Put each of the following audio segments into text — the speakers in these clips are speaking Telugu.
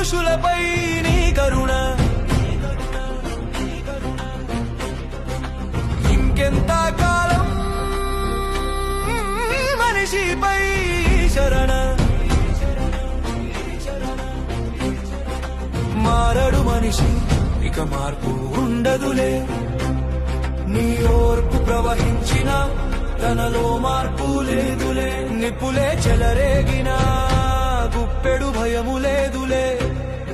మనుషులపై నీ కరుణ ఇంకెంత కాలం మనిషిపై శరణ మారడు మనిషి ఇక మార్పు ఉండదులే నీ ఓర్పు ప్రవహించిన తనలో మార్పు లేదులే నిప్పులే చెలరేగిన గుప్పెడు భయము లేదులే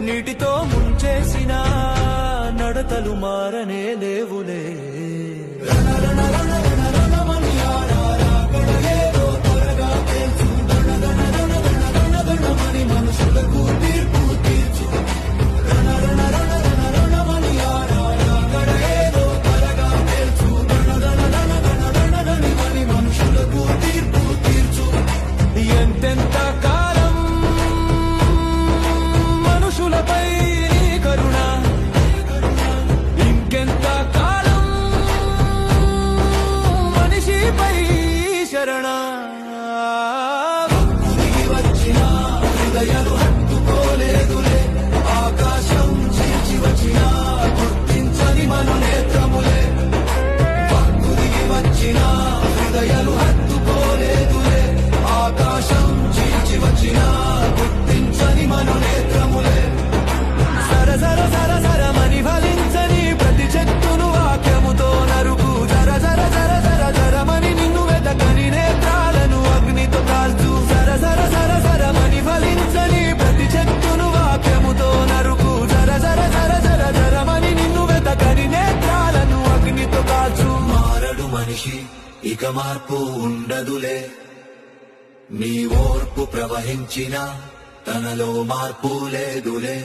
నీటితో ముంచేసిన నడతలు మారనే లేవులే మనుషులకు తీర్పు తీర్చు మనుషులకు తీర్పు తీర్చు ఎంతెంత కాలం మనుషులపై కరుణ ఇంకెంత కాలం మనిషిపై శరణ వచ్చిన హృదయాలు హత్తుకోలేదులే ఆకాశం చీల్చి వచ్చిన గుర్తించని మను నేత్రములే భక్తుడికి వచ్చిన హృదయాలు హత్తుకోలేదులే ఆకాశం చీల్చి వచ్చిన గుర్తించని మను నేత్రములే సర సర సర సరమని ఫలించని ప్రతి చెట్టును వాక్యముతో నరుకు జర జర జర జర జరమని నిన్ను వెతకని నేత్రాలను అగ్నితో కాల్చు సర సర సర సరమని ఫలించని ప్రతి చెట్టును వాక్యముతో నరుకు జర జర జర జర జరమని నిన్ను వెతకని నేత్రాలను అగ్నితో కాల్చు మారడు మనిషి ఇక మార్పు ఉండదులే నీ ఓర్పు ప్రవహించిన తనలో మార్పు లేదులే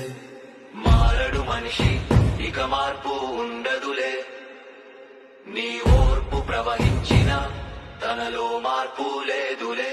మారడు మనిషి ఇక మార్పు ఉండదులే నీ ఓర్పు ప్రవహించిన తనలో మార్పు లేదులే